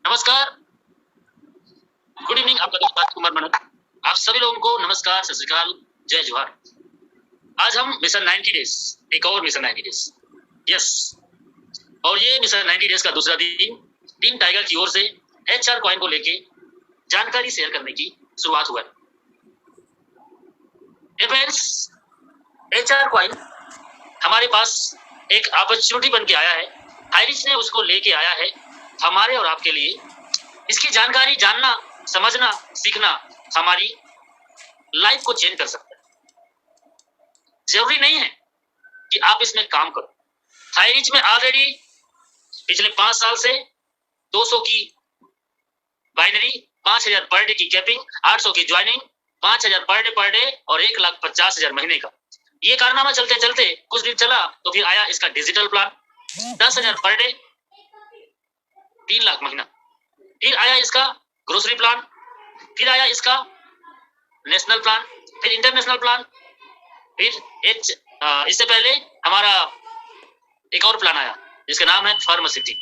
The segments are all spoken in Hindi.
नमस्कार, गुड इवनिंग। आपका दोस्त राजकुमार मनोज। आप सभी लोगों को नमस्कार, सत श्री अकाल, जय जोहार। आज हम मिशन 90 डेज, एक और मिशन 90 डेज, यस। और ये मिशन 90 डेज का दूसरा दिन टीम टाइगर की ओर से HR कॉइन को लेके जानकारी शेयर करने की शुरुआत हुआ है। फ्रेंड्स, HR कॉइन हमारे पास एक अपॉर्चुनिटी बन के आया है। हाईरिच ने उसको लेके आया है हमारे और आपके लिए। इसकी जानकारी जानना, समझना, सीखना हमारी लाइफ को चेंज कर सकता है। जरूरी नहीं है कि आप इसमें काम करो। हाईरिच में ऑलरेडी पिछले 5 साल से 200 की बाइनरी, 5000 पर डे की कैपिंग, 800 की ज्वाइनिंग, 5000 पर डे और 1,50,000 महीने का ये कारनामा चलते चलते कुछ दिन चला तो फिर आया इसका digital plan 10,000 per day, 3 lakh महीना। फिर आया इसका ग्रोसरी प्लान, फिर आया इसका नेशनल प्लान, फिर इंटरनेशनल प्लान, फिर इससे पहले हमारा एक और प्लान आया जिसका नाम है फार्मासिटी।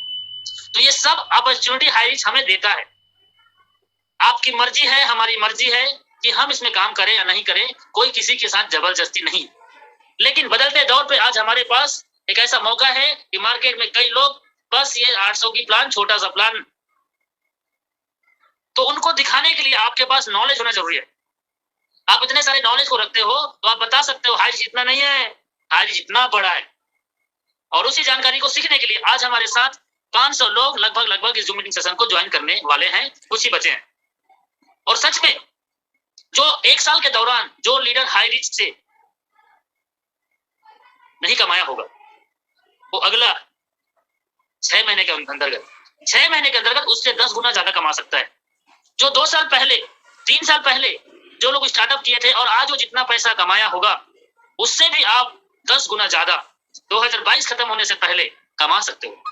तो ये सब अपॉर्चुनिटी हाईरिच हमें देता है। आपकी मर्जी है, हमारी मर्जी है कि हम इसमें काम करें या नहीं करें। कोई किसी के साथ जबरदस्ती नहीं। लेकिन बदलते दौर पे आज हमारे पास एक ऐसा मौका है कि मार्केट में कई लोग बस ये 800 की प्लान, छोटा सा प्लान, तो उनको दिखाने के लिए आपके पास नॉलेज होना जरूरी है। आप इतने सारे नॉलेज को रखते हो तो आप बता सकते हो हाईरिच इतना नहीं है, हाईरिच इतना बड़ा है। और उसी जानकारी को सीखने के लिए आज हमारे साथ 500 लोग लगभग इस जूम मीटिंग सेशन को ज्वाइन करने वाले हैं। कुछ ही बचे हैं। और सच में जो 1 साल के दौरान जो लीडर हाईरिच से नहीं कमाया होगा वो अगला 6 महीने के अंतर्गत उससे 10 गुना ज्यादा कमा सकता है। जो 2 साल पहले, 3 साल पहले जो लोग स्टार्टअप किए थे और आज वो जितना पैसा कमाया होगा उससे भी आप 10 गुना ज्यादा 2022 खत्म होने से पहले कमा सकते हो।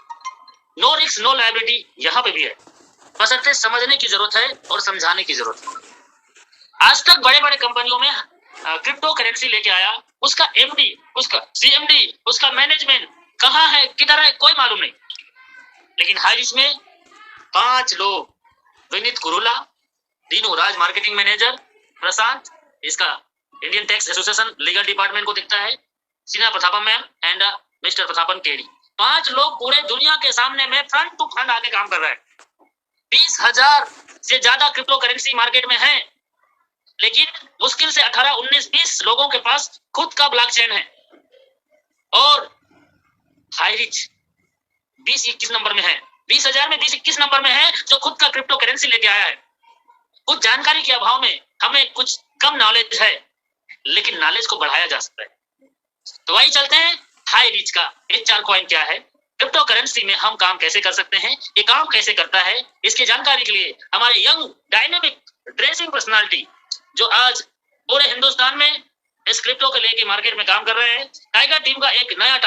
नो रिस्क नो लायबिलिटी यहाँ पे भी है, बशर्ते समझने की जरूरत है और समझाने की जरूरत है। आज तक बड़े बड़े कंपनियों में क्रिप्टो करेंसी लेके आया, उसका MD, उसका CMD, उसका मैनेजमेंट कहाँ है, किधर है, कोई मालूम नहीं। लेकिन हाईरिच में 5 लोग, विनीत कुरुला, दीनू राज मार्केटिंग मैनेजर, प्रशांत इसका Indian tax association legal department को दिखता है, Seena Pratapam ma'am and mister Prathapan KD, 5 लोग पूरे दुनिया के सामने में फ्रंट टू फ्रंट आके काम कर रहे हैं। 20,000 से ज्यादा क्रिप्टो करेंसी मार्केट में है, लेकिन मुश्किल से 18, 19, 20 लोगों के पास खुद का ब्लॉकचेन है। और हाईरिच 20-21 नंबर में है, 20,000 में 20-21 नंबर में है जो खुद का क्रिप्टो करेंसी लेके आया है। कुछ जानकारी के अभाव में हमें कुछ कम नॉलेज है, लेकिन नॉलेज को बढ़ाया जा सकता है। तो वही चलते हैं, हाईरिच का HR कॉइन क्या है, क्रिप्टो करेंसी में हम काम कैसे कर सकते हैं, ये काम कैसे करता है, इसकी जानकारी के लिए हमारे यंग डायनेमिक ड्रेसिंग पर्सनालिटी जो आज पूरे हिंदुस्तान में इस क्रिप्टो को लेके मार्केट में काम कर रहे हैं, टाइगर टीम का एक नया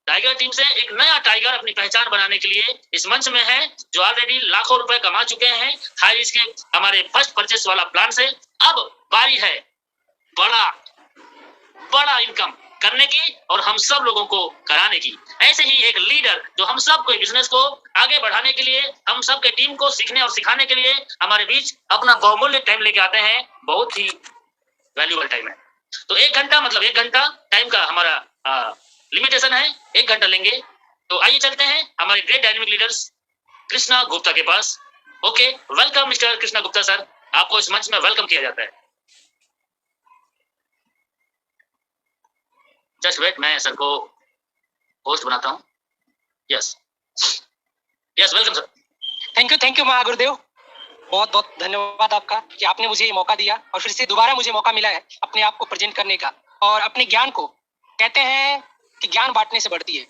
टाइगर टीम से एक नया टाइगर अपनी पहचान बनाने के लिए इस मंच में है, जो ऑलरेडी लाखों रुपए कमा चुके हैं हाईरिच के हमारे फर्स्ट परचेस वाला प्लान से। अब बारी है बड़ा इनकम करने की और हम सब लोगों को कराने की। ऐसे ही एक लीडर जो हम सब को बिजनेस को आगे बढ़ाने के लिए, हम सब के टीम को सीखने और सिखाने के लिए हमारे बीच अपना बहुमूल्य टाइम लेके आते हैं। बहुत ही वैल्यूबल टाइम है। तो 1 घंटा मतलब 1 घंटा टाइम का हमारा लिमिटेशन है, 1 घंटा लेंगे। तो आइए चलते हैं हमारे great dynamic leaders Krishna Gupta के पास। Okay, welcome mister Krishna Gupta sir, आपको इस मंच में वेलकम किया जाता है। जस्ट वेट, मैं सर को होस्ट बनाता हूँ। Yes, welcome sir. Thank you Mahagurudev, बहुत बहुत धन्यवाद आपका कि आपने मुझे ये मौका दिया और फिर से दोबारा मुझे मौका मिला है अपने आप को प्रेजेंट करने का और अपने ज्ञान को। कहते हैं कि ज्ञान बांटने से बढ़ती है,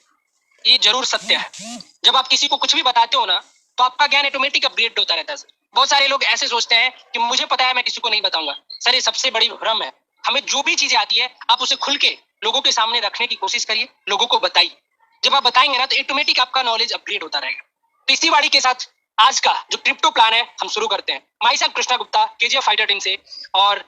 ये जरूर सत्य है। जब आप किसी को कुछ भी बताते हो ना तो आपका ज्ञान ऑटोमेटिक अपग्रेड होता रहता है सर। बहुत सारे लोग ऐसे सोचते हैं कि मुझे पता है, मैं किसी को नहीं बताऊंगा। सर, ये सबसे बड़ी भ्रम है। हमें जो भी चीजें आती है आप उसे खुल के लोगों के सामने रखने की कोशिश करिए, लोगों को बताइए। जब आप बताएंगे ना तो ऑटोमेटिक आपका नॉलेज अपग्रेड होता रहेगा। तो इसी वाड़ी के साथ आज का जो क्रिप्टो प्लान है हम शुरू करते हैं। My self Krishna Gupta, KGF fighter team से और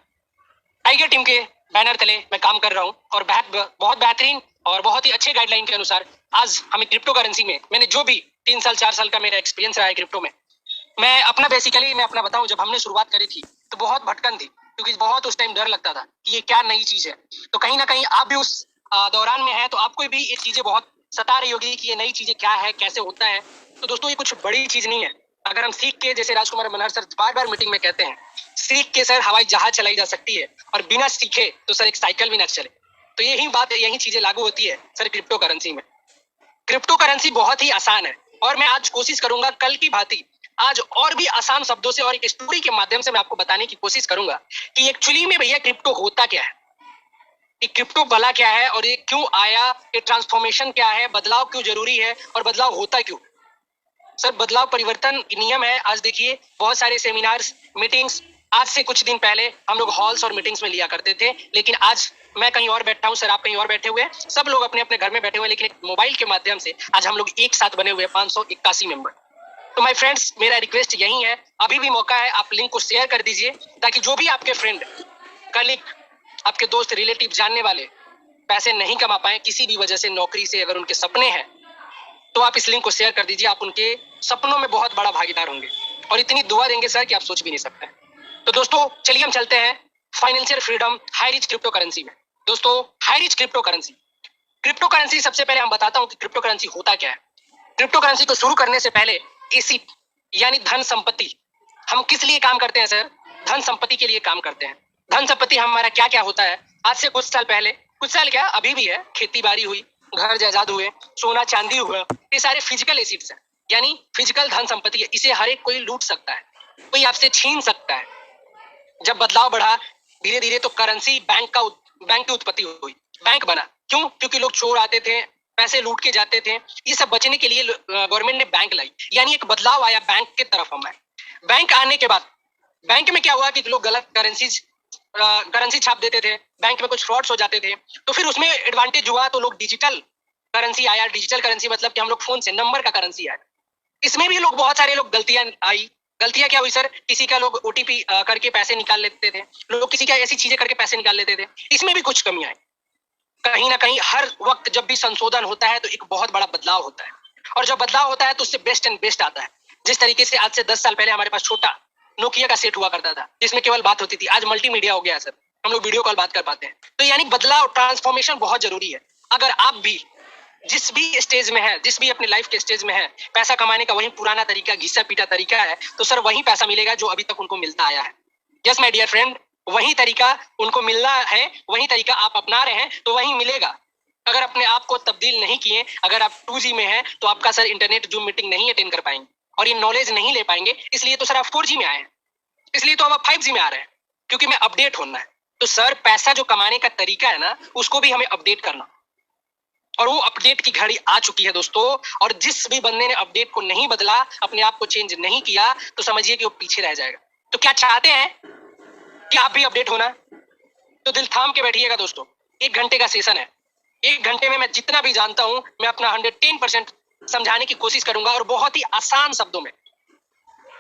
टाइगर टीम के बैनर तले मैं काम कर रहा हूँ और बहुत बेहतरीन और बहुत ही अच्छे गाइडलाइन के अनुसार आज हमें क्रिप्टो करेंसी में मैंने जो भी 3 साल 4 साल का मेरा एक्सपीरियंस रहा है क्रिप्टो में, मैं अपना बताऊं, जब हमने शुरुआत करी थी तो बहुत भटकन थी, क्योंकि बहुत उस टाइम डर लगता था कि ये क्या नई चीज है। तो कहीं ना कहीं आप भी उस दौरान में है, तो आपको भी ये चीजें बहुत सता रही होगी कि ये नई चीजें क्या है, कैसे होता है। तो दोस्तों ये कुछ बड़ी चीज नहीं है। अगर हम सीख के, जैसे राजकुमार मनहर सर बार बार मीटिंग में कहते हैं, सीख के सर हवाई जहाज चलाई जा सकती है, और बिना सीखे तो सर एक साइकिल भी ना चले। तो यही बात, यही चीजें लागू होती है सर क्रिप्टो करेंसी में। क्रिप्टो करेंसी बहुत ही आसान है, और मैं आज कोशिश करूंगा कल की भांति आज और भी आसान शब्दों से और एक स्टोरी के माध्यम से मैं आपको बताने की कोशिश करूंगा कि एक्चुअली में भैया क्रिप्टो होता क्या है, कि क्रिप्टो भला क्या है, और ये क्यों आया, ये ट्रांसफॉर्मेशन क्या है, बदलाव क्यों जरूरी है, और बदलाव होता क्यों। सर बदलाव परिवर्तन नियम है। आज देखिए बहुत सारे सेमिनार्स, मीटिंग्स आज से कुछ दिन पहले हम लोग हॉल्स और मीटिंग्स में लिया करते थे, लेकिन आज मैं कहीं और बैठा हूँ, सर आप कहीं और बैठे हुए हैं, सब लोग अपने अपने घर में बैठे हुए हैं, लेकिन एक मोबाइल के माध्यम से आज हम लोग एक साथ बने हुए हैं, 581 मेंबर। तो माय फ्रेंड्स, मेरा रिक्वेस्ट यही है, अभी भी मौका है, आप लिंक को शेयर कर दीजिए, ताकि जो भी आपके फ्रेंड, कलीग, आपके दोस्त, रिलेटिव, जानने वाले पैसे नहीं कमा पाए किसी भी वजह से, नौकरी से, अगर उनके सपने हैं, तो आप इस लिंक को शेयर कर दीजिए। आप उनके सपनों में बहुत बड़ा भागीदार होंगे, और इतनी दुआ देंगे सर कि आप सोच भी नहीं सकते। तो दोस्तों चलिए हम चलते हैं financial freedom high rich cryptocurrency में। दोस्तों हाई रिच क्रिप्टो करेंसी सबसे पहले हम बताता हूं कि क्रिप्टो करेंसी होता क्या है। क्रिप्टो करेंसी को शुरू करने से पहले एसिड यानी धन संपत्ति, हम किस लिए काम करते हैं सर? धन संपत्ति के लिए काम करते हैं। धन संपत्ति हमारा क्या क्या होता है? आज से कुछ साल पहले, कुछ साल क्या अभी भी है, खेती बाड़ी हुई, घर जायदाद हुए, सोना चांदी हुआ, ये सारे फिजिकल एसिड्स हैं, यानी फिजिकल धन संपत्ति है। इसे हर एक कोई लूट सकता है, कोई आपसे छीन सकता है। जब बदलाव बढ़ा धीरे धीरे, तो करेंसी बैंक की उत्पत्ति हुई, बैंक बना। क्यों? क्योंकि लोग चोर आते थे, पैसे लूट के जाते थे। ये सब बचने के लिए गवर्नमेंट ने बैंक लाई, यानी एक बदलाव आया बैंक के तरफ हमें। बैंक आने के बाद बैंक में क्या हुआ कि लोग गलत करेंसी छाप देते थे, बैंक में कुछ फ्रॉड्स हो जाते थे। तो फिर उसमें एडवांटेज हुआ, तो लोग डिजिटल करेंसी आया। डिजिटल करेंसी मतलब कि हम लोग फोन से नंबर का करेंसी आया। इसमें भी लोग, बहुत सारे लोग गलतियां आई। गलतियां क्या हुई सर? किसी का लोग ओटीपी करके पैसे निकाल लेते थे, लोग किसी का ऐसी चीजें करके पैसे निकाल लेते थे। इसमें भी कुछ कमी आई। कहीं ना कहीं हर वक्त जब भी संशोधन होता है तो एक बहुत बड़ा बदलाव होता है, और जब बदलाव होता है तो उससे बेस्ट एंड बेस्ट आता है। जिस तरीके से आज से 10 साल पहले हमारे पास छोटा नोकिया का सेट हुआ करता था, जिसमें केवल बात होती थी, आज मल्टीमीडिया हो गया सर, हम लोग वीडियो कॉल बात कर पाते हैं। तो यानी बदलाव, ट्रांसफॉर्मेशन बहुत जरूरी है। अगर आप भी जिस भी स्टेज में है, जिस भी अपने लाइफ के स्टेज में है, पैसा कमाने का वही पुराना तरीका, घिसा पीटा तरीका है, तो सर वही पैसा मिलेगा जो अभी तक उनको मिलता आया है। यस माय डियर फ्रेंड, वही तरीका उनको मिलना है, वही तरीका आप अपना रहे हैं, तो वही मिलेगा। अगर अपने आप को तब्दील नहीं किए, अगर आप 2G में हैं, तो आपका सर इंटरनेट जूम मीटिंग नहीं अटेंड कर पाएंगे, और ये नॉलेज नहीं ले पाएंगे। इसलिए तो सर आप 4G में आए हैं, इसलिए तो अब आप 5G में आ रहे हैं, क्योंकि मैं अपडेट होना है। तो सर पैसा जो कमाने का तरीका है ना, उसको भी हमें अपडेट करना, और वो अपडेट की घड़ी आ चुकी है दोस्तों। और जिस भी बंदे ने अपडेट को नहीं बदला, अपने आप को चेंज नहीं किया, तो समझिए कि वो पीछे रह जाएगा। तो क्या चाहते हैं कि आप भी अपडेट होना? तो दिल थाम के बैठिएगा दोस्तों। 1 घंटे का सेशन है, 1 घंटे में मैं जितना भी जानता हूं, मैं अपना 110% समझाने की कोशिश करूंगा, और बहुत ही आसान शब्दों में,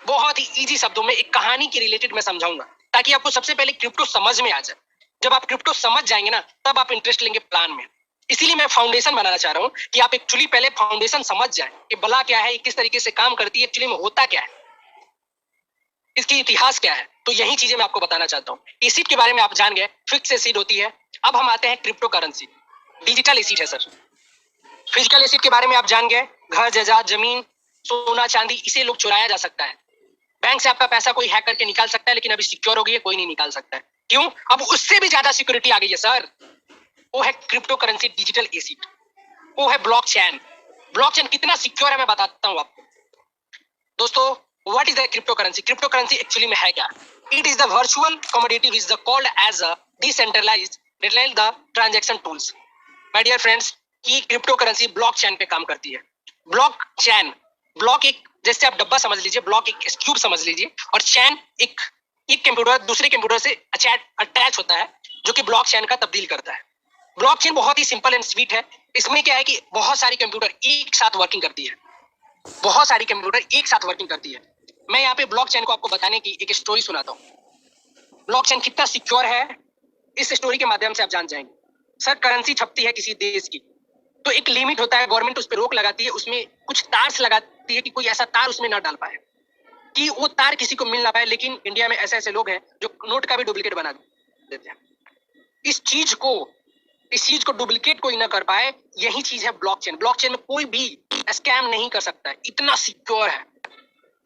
बहुत ही इजी शब्दों में, एक कहानी के रिलेटेड मैं समझाऊंगा, ताकि आपको सबसे पहले क्रिप्टो समझ में आ जाए। जब आप क्रिप्टो समझ जाएंगे ना, तब आप इंटरेस्ट लेंगे प्लान में। इसीलिए मैं फाउंडेशन बनाना चाह रहा हूं कि आप एक्चुअली पहले फाउंडेशन समझ जाएं कि भला क्या है, किस तरीके से काम करती है, एक्चुअली में होता क्या है, इसकी इतिहास क्या है। तो यही चीजें मैं आपको बताना चाहता हूँ। एसिड के बारे में आप जान गए, फिक्स एसिड होती है। अब हम आते हैं क्रिप्टो करेंसी, डिजिटल एसिड है सर। फिजिकल एसिड के बारे में आप जान गए, घर जायदाद जमीन सोना चांदी, इसे लोग चुराया जा सकता है। बैंक से आपका पैसा कोई हैक करके निकाल सकता है, लेकिन अभी सिक्योर हो गई है, कोई नहीं निकाल सकता है। क्यों? अब उससे भी ज्यादा सिक्योरिटी आ गई है सर, वो है क्रिप्टो करेंसी डिजिटल एसिड, वो है ब्लॉकचेन। ब्लॉकचेन कितना सिक्योर है मैं बताता हूँ आपको। दोस्तों what is the cryptocurrency? Cryptocurrency actually में है क्या? It is the virtual commodity which the called as a decentralised real the transaction tools. My dear friends, की क्रिप्टो करेंसी ब्लॉकचेन पे काम करती है। ब्लॉकचेन, ब्लॉक एक, जैसे आप डब्बा समझ लीजिए, ब्लॉक एक क्यूब समझ लीजिए, और चैन एक कंप्यूटर दूसरे कंप्यूटर से अटैच होता है, जो कि ब्लॉकचेन का तब्दील करता है। ब्लॉकचेन बहुत ही सिंपल एंड स्वीट है। इसमें क्या है कि बहुत सारी कंप्यूटर एक साथ वर्किंग करती है, बहुत सारी कंप्यूटर एक साथ वर्किंग करती है। मैं यहाँ पे ब्लॉकचेन को आपको बताने की एक स्टोरी सुनाता हूँ। ब्लॉकचेन कितना सिक्योर है, इस स्टोरी के माध्यम से आप जान जाएंगे। सर करेंसी छपती है किसी देश की, तो एक लिमिट होता है, गवर्नमेंट उस पर रोक लगाती है, उसमें कुछ तार्स लगाती है कि कोई ऐसा तार उसमें ना डाल पाए, कि वो तार किसी को मिल ना पाए। लेकिन इंडिया में ऐसे ऐसे लोग हैं जो नोट का भी डुप्लीकेट बना देते हैं। इस चीज को डुप्लीकेट कोई ना कर पाए, यही चीज है ब्लॉकचेन। ब्लॉकचेन में कोई भी स्कैम नहीं कर सकता है, इतना सिक्योर है,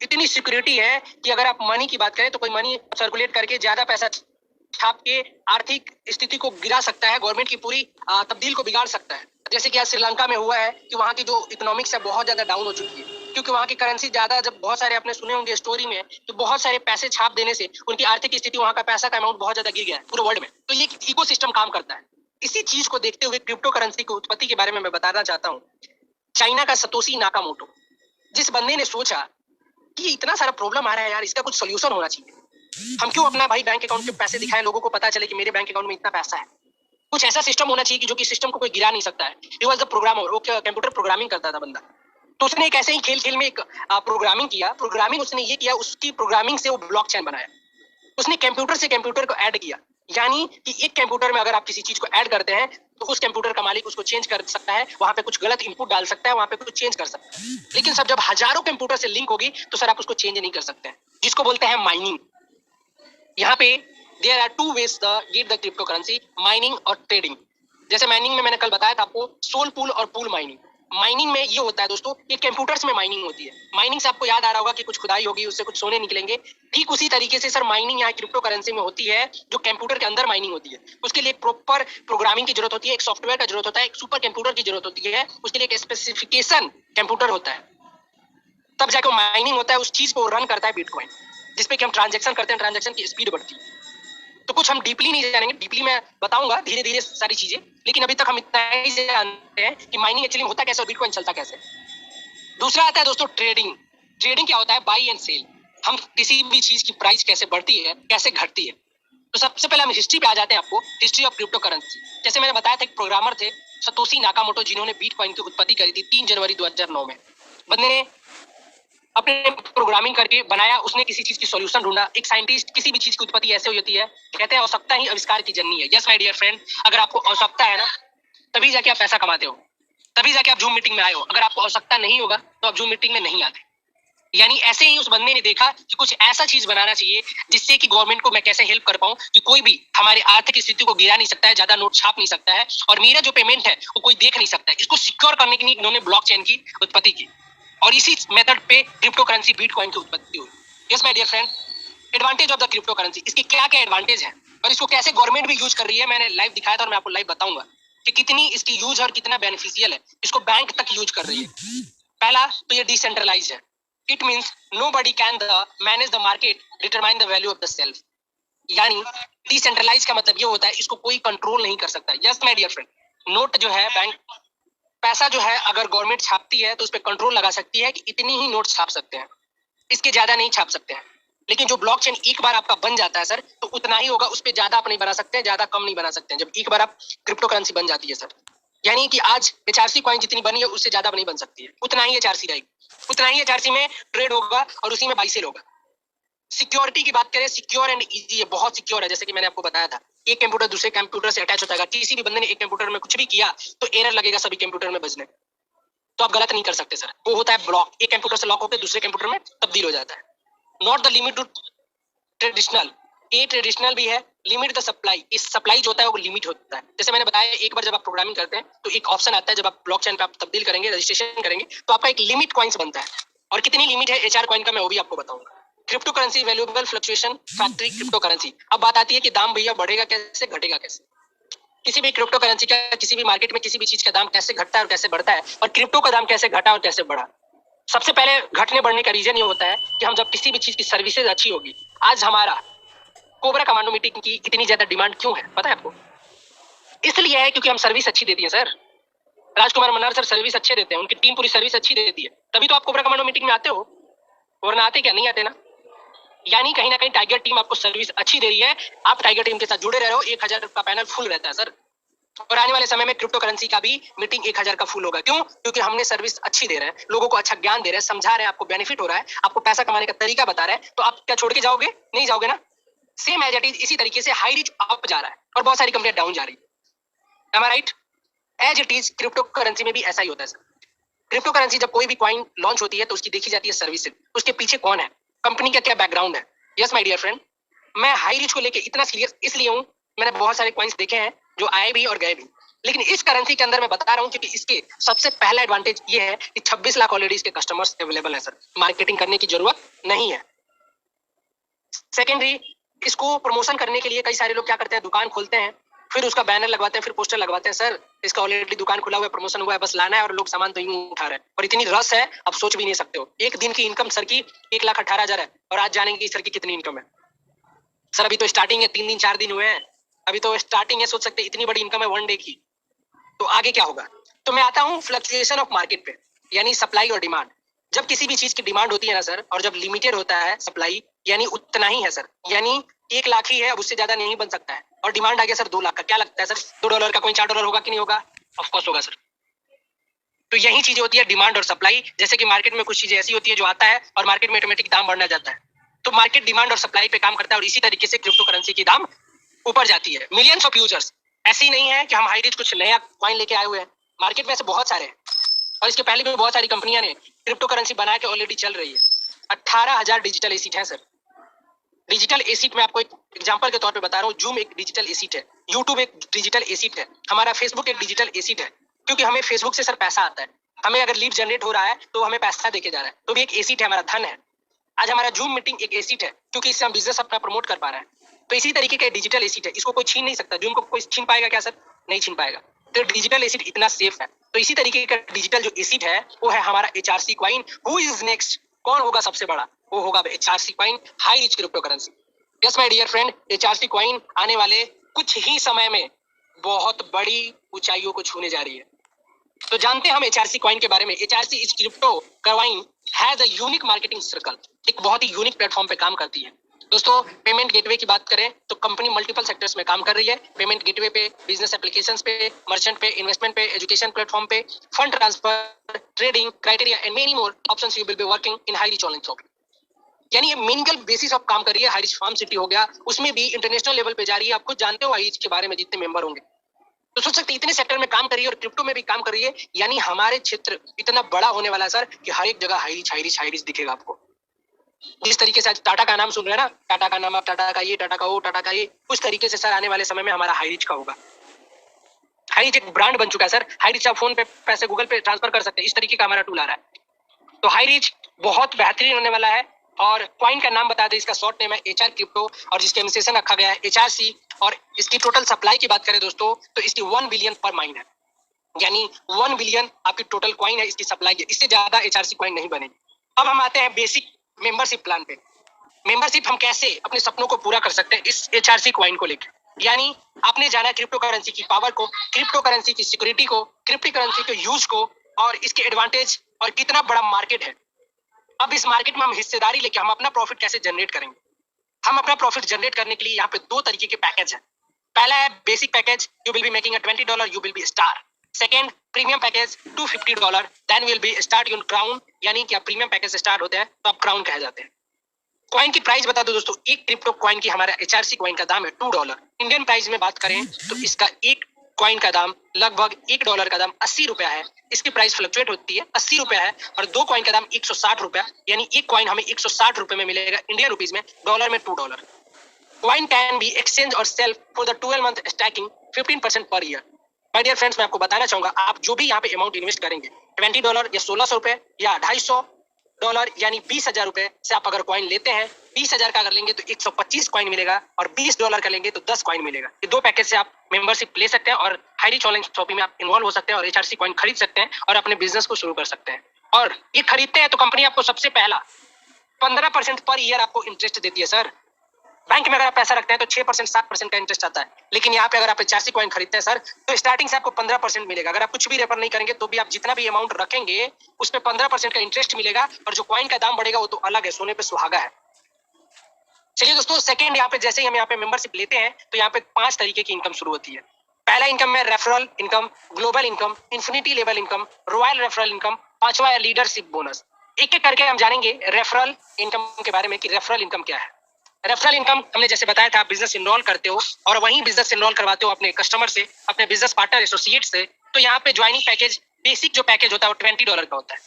इतनी सिक्योरिटी है कि अगर आप मनी की बात करें तो कोई मनी सर्कुलेट करके ज्यादा पैसा छाप के आर्थिक स्थिति को गिरा सकता है, गवर्नमेंट की पूरी तब्दील को बिगाड़ सकता है। जैसे कि आज श्रीलंका में हुआ है कि वहाँ की जो इकोनॉमिक्स है बहुत ज्यादा डाउन हो चुकी है, क्योंकि वहाँ की करेंसी ज्यादा, जब बहुत सारे आपने सुने होंगे स्टोरी में, तो बहुत सारे पैसे छाप देने से उनकी आर्थिक स्थिति, वहाँ का पैसा का अमाउंट बहुत ज्यादा गिर गया है पूरे वर्ल्ड में। तो ये इको सिस्टम काम करता है। इसी चीज को देखते हुए क्रिप्टो करेंसी की उत्पत्ति के बारे में मैं बताना चाहता हूँ। चाइना का सतोशी नाकामोटो, जिस बंदे ने सोचा कि इतना सारा प्रॉब्लम आ रहा है यार, इसका कुछ सोल्यूशन होना चाहिए, हम क्यों अपना भाई बैंक अकाउंट के पैसे दिखाएं, लोगों को पता चले कि मेरे बैंक अकाउंट में इतना पैसा है। कुछ ऐसा सिस्टम होना चाहिए कि जो कि सिस्टम को कोई गिरा नहीं सकता है। ही वाज द प्रोग्रामर, वो कंप्यूटर प्रोग्रामिंग करता था बंदा। तो उसने एक ऐसे ही खेल खेल में एक प्रोग्रामिंग किया। प्रोग्रामिंग उसने ये किया, उसकी प्रोग्रामिंग से वो ब्लॉकचेन बनाया। उसने कंप्यूटर से कंप्यूटर को ऐड किया, यानी कि एक कंप्यूटर में अगर आप किसी चीज को ऐड करते हैं तो उस कंप्यूटर का मालिक उसको चेंज कर सकता है, वहां पे कुछ गलत इनपुट डाल सकता है, वहां पे कुछ चेंज कर सकता है। लेकिन सब जब हजारों कंप्यूटर से लिंक होगी तो सर आप उसको चेंज नहीं कर सकते हैं, जिसको बोलते हैं माइनिंग। यहाँ पे there are two ways the get the cryptocurrency, mining और ट्रेडिंग। जैसे माइनिंग में मैंने कल बताया था आपको सोल पूल और पूल माइनिंग। माइनिंग में ये होता है दोस्तों, ये कंप्यूटर्स में माइनिंग होती है। माइनिंग से आपको याद आ रहा होगा कि कुछ खुदाई होगी, उससे कुछ सोने निकलेंगे। ठीक उसी तरीके से सर माइनिंग यहाँ क्रिप्टो करेंसी में होती है, जो कंप्यूटर के अंदर माइनिंग होती है। उसके लिए एक प्रॉपर प्रोग्रामिंग की जरूरत होती है, एक सॉफ्टवेयर का जरूरत होता है, एक सुपर कंप्यूटर की जरूरत होती है, उसके लिए एक स्पेसिफिकेशन कंप्यूटर होता है, तब जाकर माइनिंग होता है। उस चीज को रन करता है बिटकॉइन, जिसपे कि हम ट्रांजेक्शन करते हैं, ट्रांजेक्शन की स्पीड बढ़ती है। तो कुछ हम डीपली नहीं जानेंगे, डीपली मैं बताऊंगा धीरे धीरे सारी चीजें, लेकिन अभी तक हम इतना ही जानते हैं कि माइनिंग एक्चुअली होता कैसे और बिटकॉइन चलता कैसे। दूसरा आता है दोस्तों ट्रेडिंग। ट्रेडिंग क्या होता है? Buy and sell. हम किसी भी चीज की प्राइस कैसे बढ़ती है, कैसे घटती है। तो सबसे पहले हम हिस्ट्री पे आ जाते हैं, आपको हिस्ट्री ऑफ क्रिप्टो करेंसी। जैसे मैंने बताया था, एक प्रोग्रामर थे सतोशी नाकामोटो, जिन्होंने बिटकॉइन की उत्पत्ति करी थी 3 जनवरी 2009 में। बंदे ने अपने प्रोग्रामिंग करके बनाया, उसने किसी चीज की सॉल्यूशन ढूंढा। एक साइंटिस्ट, किसी भी चीज की उत्पत्ति ऐसे होती है, कहते हैं आवश्यकता ही आविष्कार की जननी है। यस माय डियर फ्रेंड, अगर आपको आवश्यकता है ना, तभी जाके आप पैसा कमाते हो, तभी जाके आप जूम मीटिंग में आए हो। अगर आपको आवश्यकता नहीं होगा तो आप जूम मीटिंग में नहीं आते। यानी ऐसे ही उस बंदे ने देखा कि कुछ ऐसा चीज बनाना चाहिए जिससे कि गवर्नमेंट को मैं कैसे हेल्प कर पाऊं कि कोई भी हमारी आर्थिक स्थिति को गिरा नहीं सकता है, ज्यादा नोट छाप नहीं सकता है, और मेरा जो पेमेंट है वो कोई देख नहीं सकता है। इसको सिक्योर करने के लिए इन्होंने ब्लॉकचेन की उत्पत्ति की, और इसी मेथड पे क्रिप्टो करेंसी बिटकॉइन की उत्पत्ति हुई। Yes my dear friend, advantage of the cryptocurrency, इसके क्या क्या एडवांटेज है और इसको कैसे गवर्नमेंट भी यूज कर रही है, मैंने लाइव दिखाया था और मैं आपको लाइव बताऊंगा कि कितनी इसकी यूज और कितना बेनिफिशियल है। इसको बैंक तक यूज कर रही है। पहला तो ये डिसेंट्रलाइज है। It means nobody can manage the market, determine the value of the self। यानी डिसेंट्रलाइज का मतलब ये होता है इसको कोई कंट्रोल नहीं कर सकता। Yes my dear friend, note जो है, बैंक पैसा जो है, अगर गवर्नमेंट छापती है तो उस पर कंट्रोल लगा सकती है कि इतनी ही नोट छाप सकते हैं, इसके ज्यादा नहीं छाप सकते हैं। लेकिन जो ब्लॉकचेन एक बार आपका बन जाता है सर, तो उतना ही होगा, उस पर ज्यादा आप नहीं बना सकते हैं, ज्यादा कम नहीं बना सकते हैं। जब एक बार आप क्रिप्टो करेंसी बन जाती है सर, यानी कि आज HRC कॉइन जितनी बनी है उससे ज्यादा नहीं बन सकती है, उतना ही HRC रहेगी, उतना ही HRC में ट्रेड होगा और उसी में बाई सेल होगा। सिक्योरिटी की बात करें, सिक्योर एंड इजी है, बहुत सिक्योर है। जैसे कि मैंने आपको बताया था, एक कंप्यूटर दूसरे कंप्यूटर से अटैच होता है। किसी भी बंदे ने एक कंप्यूटर में कुछ भी किया तो एरर लगेगा सभी कंप्यूटर में बजने, तो आप गलत नहीं कर सकते सर। वो होता है ब्लॉक, एक कंप्यूटर से लॉक होकर दूसरे कंप्यूटर में तब्दील हो जाता है। Not the limit to traditional, ये ट्रेडिशनल भी है। लिमिट द सप्लाई, इस सप्लाई जो होता है वो लिमिट होता है। जैसे मैंने बताया, एक बार जब आप प्रोग्रामिंग करते हैं तो एक ऑप्शन आता है, जब आप ब्लॉकचेन पे आप तब्दील करेंगे, रजिस्ट्रेशन करेंगे, तो आपका एक लिमिट कॉइन्स बनता है। और कितनी लिमिट है HR कॉइन का, मैं वो भी आपको बताऊंगा। Crypto currency valuable fluctuation factory crypto currency. अब बात आती है कि दाम भैया बढ़ेगा कैसे, घटेगा कैसे। किसी भी क्रिप्टो करेंसी का, किसी भी मार्केट में किसी भी चीज का दाम कैसे घटता है और कैसे बढ़ता है, और क्रिप्टो का दाम कैसे घटा और कैसे बढ़ा। सबसे पहले घटने बढ़ने का रीजन ये होता है कि हम जब किसी भी चीज की सर्विसेज अच्छी होगी। आज हमारा कोबरा कमांडो मीटिंग की इतनी ज्यादा डिमांड क्यों है पता है आपको? इसलिए है क्योंकि हम सर्विस अच्छी देती है सर। राजकुमार मन्नार सर सर्विस अच्छे देते हैं, उनकी टीम पूरी सर्विस अच्छी देती है, तभी तो आप कोबरा कमांडो मीटिंग में आते हो, वरना आते क्या? नहीं आते ना। यानी कहीं ना कहीं टाइगर टीम आपको सर्विस अच्छी दे रही है, आप टाइगर टीम के साथ जुड़े रहे हो। 1000 का पैनल फुल रहता है सर, और आने वाले समय में क्रिप्टो करेंसी का भी मीटिंग 1000 का फुल होगा। क्यों? क्योंकि हमने सर्विस अच्छी दे रहे हैं, लोगों को अच्छा ज्ञान दे रहे हैं, समझा रहे हैं, आपको बेनिफिट हो रहा है, आपको पैसा कमाने का तरीका बता रहे हैं, तो आप क्या छोड़ के जाओगे? नहीं जाओगे ना। सेम एज इट इज इसी तरीके से हाई रिच अप जा रहा है और बहुत सारी कंपनियां डाउन जा रही है। Am I right? As it is cryptocurrency में भी ऐसा ही होता है सर। क्रिप्टो करेंसी जब कोई भी कॉइन लॉन्च होती है तो उसकी देखी जाती है सर्विसेज, उसके पीछे कौन है, कंपनी का क्या बैकग्राउंड है। यस माय डियर फ्रेंड, मैं हाई रिच को लेके इतना सीरियस इसलिए हूँ, मैंने बहुत सारे कॉइन्स देखे हैं जो आए भी और गए भी, लेकिन इस करेंसी के अंदर मैं बता रहा हूँ क्योंकि इसके सबसे पहला एडवांटेज ये है कि 26 लाख ऑलरेडी इसके कस्टमर्स अवेलेबल है सर, मार्केटिंग करने की जरूरत नहीं है। सेकेंडरी, इसको प्रमोशन करने के लिए कई सारे लोग क्या करते हैं, दुकान खोलते हैं, फिर उसका बैनर लगवाते हैं, फिर पोस्टर लगवाते हैं, सर इसका ऑलरेडी दुकान खुला हुआ है, प्रमोशन हुआ है, बस लाना है और लोग सामान तो यूं उठा रहे हैं। और इतनी रस है आप सोच भी नहीं सकते हो। एक दिन की इनकम सर की 1,18,000 है और आज जानेंगे कि सर की कितनी इनकम है। सर अभी तो स्टार्टिंग है, 3 दिन 4 दिन हुए हैं, अभी तो स्टार्टिंग है, सोच सकते इतनी बड़ी इनकम है वन डे की, तो आगे क्या होगा। तो मैं आता हूँ फ्लक्चुएशन ऑफ मार्केट पे, यानी सप्लाई और डिमांड। जब किसी भी चीज की डिमांड होती है ना सर, और जब लिमिटेड होता है सप्लाई, यानी उतना ही है सर, यानी 1 लाख ही है, अब उससे ज्यादा नहीं बन सकता है, और डिमांड आ गया सर 2 लाख का, क्या लगता है सर $2 का कोई $4 होगा कि नहीं होगा? ऑफकोर्स होगा सर। तो यही चीजें होती है डिमांड और सप्लाई। जैसे कि मार्केट में कुछ चीजें ऐसी होती है जो आता है और मार्केट में ऑटोमेटिक दाम बढ़ना जाता है, तो मार्केट डिमांड और सप्लाई पे काम करता है, और इसी तरीके से क्रिप्टो करेंसी की दाम ऊपर जाती है। मिलियंस ऑफ यूजर्स, ऐसी नहीं है कि हम हाई रिच कुछ नया कॉइन लेके आए हुए हैं, मार्केट में ऐसे बहुत सारे हैं, और इसके पहले भी बहुत सारी कंपनियां ने क्रिप्टो करेंसी बना के ऑलरेडी चल रही है। 18,000 डिजिटल एसिड है सर। डिजिटल एसिड में आपको एक एग्जांपल के तौर पे बता रहा हूँ, जूम एक डिजिटल एसिड है, यूट्यूब एक डिजिटल एसिड है, हमारा फेसबुक एक डिजिटल एसिड है, क्योंकि हमें फेसबुक से सर पैसा आता है, हमें अगर लीड जनरेट हो रहा है तो हमें पैसा देके जा रहा है, तो भी एक एसिड है, हमारा धन है। आज हमारा जूम मीटिंग एक एसिड है, क्योंकि इससे हम बिजनेस अपना प्रमोट कर पा रहे हैं, तो इसी तरीके का डिजिटल एसिड है, इसको कोई छीन नहीं सकता। जूम को कोई छीन पाएगा क्या सर? नहीं छीन पाएगा। तो डिजिटल एसिड इतना सेफ है, तो इसी तरीके का डिजिटल जो एसिड है वो है हमारा HRC coin. Who is next? कौन होगा सबसे बड़ा? वो होगा HRC coin, high rich cryptocurrency. Yes my dear friend, HRC coin आने वाले कुछ ही समय में बहुत बड़ी ऊंचाइयों को छूने जा रही है। तो जानते हैं हम HRC कॉइन के बारे में। HRC is crypto coin has a unique marketing circle, एक बहुत ही यूनिक प्लेटफॉर्म पे काम करती है। दोस्तों, पेमेंट गेटवे की बात करें तो कंपनी मल्टीपल सेक्टर्स में काम कर रही है। पेमेंट गेटवे पे, बिजनेस एप्लीकेशंस पे, मर्चेंट पे, इन्वेस्टमेंट पे, एजुकेशन प्लेटफॉर्म पे, fund transfer, trading, criteria and many more options you will be working in high rich online shopping. यानी ये मिनिमल बेसिस ऑफ काम कर रही है। हाई रिच फार्म सिटी हो गया, उसमें भी इंटरनेशनल लेवल पे जा रही है। आप खुद जानते हो हाई रिच के बारे में जितने मेंबर होंगे, तो सोच सकते इतने सेक्टर में काम कर रही है और क्रिप्टो में भी काम कर रही है, यानी हमारे क्षेत्र इतना बड़ा होने वाला है सर कि हर एक जगह high rich high rich high rich दिखेगा आपको। जिस तरीके से आज टाटा का नाम सुन रहे हैं ना, टाटा का नाम, आप टाटा का ये, टाटा का वो, टाटा का ये, उस तरीके से सर आने वाले समय में हमारा हाई रिच का होगा। हाई रिच एक ब्रांड बन चुका है सर। हाई रिच आप फोन पे पैसे गूगल पे ट्रांसफर कर सकते हैं, इस तरीके का हमारा टूल आ रहा है। तो हाई रिच बहुत बेहतरीन होने वाला है। और कॉइन का नाम बता दें, इसका शॉर्ट नेम है HR क्रिप्टो, और जिसके एमिसेशन रखा गया है HRC। और इसकी टोटल सप्लाई की बात करें दोस्तों, तो इसकी 1 बिलियन पर माइन है, यानी 1 बिलियन आपकी टोटल कॉइन है, इसकी सप्लाई है, इससे ज्यादा HRC कॉइन नहीं बनेगी। अब हम आते हैं बेसिक मेंबरशिप प्लान पे। मेंबरशिप हम कैसे अपने सपनों को पूरा कर सकते हैं इस HRC कॉइन को लेकर। यानी आपने जाना क्रिप्टो करेंसी की पावर को, क्रिप्टो करेंसी की सिक्योरिटी को, क्रिप्टो करेंसी के यूज को, और इसके एडवांटेज, और कितना बड़ा मार्केट है। अब इस मार्केट में हम हिस्सेदारी लेके हम अपना प्रॉफिट कैसे जनरेट करेंगे। हम अपना प्रॉफिट जनरेट करने के लिए यहाँ पे 2 तरीके के पैकेज है। पहला है basic package, you will be making $20, you will be star. Second, premium package $250, then will be start your crown, यानी कि आप प्रीमियम पैकेज से स्टार्ट होते हैं तो आप क्राउन कहे जाते हैं। कॉइन की प्राइस बता दो दोस्तों, एक क्रिप्टो कॉइन की हमारा HRC कॉइन का दाम है $2। इंडियन प्राइस में बात करें तो इसका एक कॉइन का दाम लगभग $1 का दाम 80 रुपया है। इसकी प्राइस फ्लक्चुएट होती है, 80 रुपया है, और 2 कॉइन का दाम 160 रुपया, यानी एक कॉइन हमें 160 रुपए में मिलेगा इंडियन रुपीज में, डॉलर में $2। कॉइन कैन बी एक्सचेंज और sell for the 12 month staking 15% per year. My dear friends, मैं आपको बताना चाहूंगा, आप जो भी यहाँ पे अमाउंट इन्वेस्ट करेंगे, $20 या 1600 रुपए या $250, यानी 20,000 रुपए से आप अगर कॉइन लेते हैं, 20,000 का अगर लेंगे तो 125 कॉइन मिलेगा, और $20 का लेंगे तो 10 कॉइन मिलेगा। ये 2 पैकेज से आप मेंबरशिप ले सकते हैं और हाई रिच ऑनलाइन शॉपिंग में आप इन्वॉल्व हो सकते हैं, और HRC कॉइन खरीद सकते हैं और अपने बिजनेस को शुरू कर सकते हैं। और ये खरीदते हैं तो कंपनी आपको सबसे पहला 15% पर ईयर आपको इंटरेस्ट देती है सर। बैंक में अगर आप पैसा रखते हैं तो 6%, 7% का इंटरेस्ट आता है, लेकिन यहाँ पे अगर आप HRC कॉइन खरीदते हैं सर, तो स्टार्टिंग से आपको 15% मिलेगा। अगर आप कुछ भी रेफर नहीं करेंगे तो भी आप जितना भी अमाउंट रखेंगे उस पर 15% का इंटरेस्ट मिलेगा, और जो कॉइन का दाम बढ़ेगा वो तो अलग है, सोने पे सुहागा है। चलिए दोस्तों, सेकंड यहाँ पे जैसे ही हम यहाँ पे मेंबरशिप लेते हैं तो यहाँ पे 5 तरीके की इनकम शुरू होती है। पहला इनकम है referral income, global income, infinity level income, royal referral income, 5वां है लीडरशिप बोनस। एक एक करके हम जानेंगे रेफरल इनकम के बारे में कि रेफरल इनकम क्या है। रेफरल इनकम हमने जैसे बताया था, आप बिजनेस इनरोल करते हो और वहीं बिजनेस इनरोल करवाते हो अपने कस्टमर से, अपने बिजनेस पार्टनर एसोसिएट से, तो यहाँ पे ज्वाइनिंग पैकेज बेसिक जो पैकेज होता है वो $20 का होता है।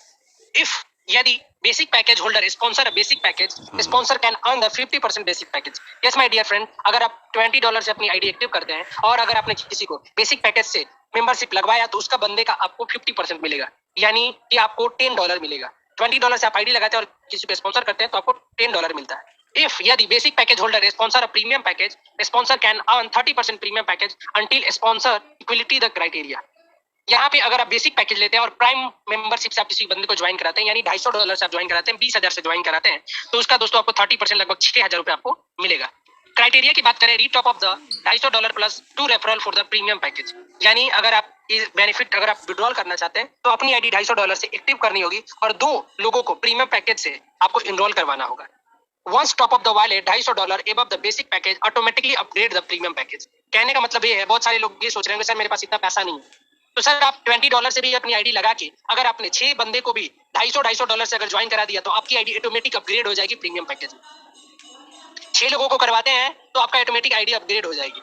इफ यदि basic package holder sponsor basic package, sponsor can earn the 50% basic package. Yes my dear friend, अगर आप $20 से अपनी आईडी एक्टिव करते हैं और अगर आपने किसी को बेसिक पैकेज से मेंबरशिप लगवाया तो उसका बंदे का आपको 50% मिलेगा, यानी कि आपको $10 मिलेगा। $20 से आप आईडी लगाते हैं और किसी को स्पॉन्सर करते हैं तो आपको $10 मिलता है। If यदि basic package holder sponsor premium package, sponsor can earn 30% premium package until sponsor equality the criteria. यहाँ पे अगर आप बेसिक पैकेज लेते हैं और प्राइम मेंबरशिप से आप किसी बंदे को ज्वाइन कराते हैं, यानी $250 से आप ज्वाइन कराते हैं, 20,000 से ज्वाइन कराते हैं, तो उसका दोस्तों आपको 30% लगभग 6,000 रुपए आपको मिलेगा। क्राइटेरिया की बात करें, retop of the $250 plus 2 referral for the premium package, यानी अगर आप इस बेनिफिट अगर आप विड्रॉल करना चाहते हैं तो अपनी आईडी $250 से एक्टिव करनी होगी और 2 लोगों को प्रीमियम पैकेज से आपको इनरोल करवाना होगा। Once top of the wallet $250 above the basic package automatically upgrade the premium package। कहने का मतलब ये है, बहुत सारे लोग ये सोच रहे हैं सर मेरे पास इतना पैसा नहीं है, तो सर आप $20 से भी अपनी आईडी लगा के अगर आपने 6 बंदे को भी $250 से अगर ज्वाइन करा दिया तो आपकी आईडी ऑटोमेटिक अपग्रेड हो जाएगी प्रीमियम पैकेज में। 6 लोगों को करवाते हैं तो आपका ऑटोमेटिक आईडी अपग्रेड हो जाएगी।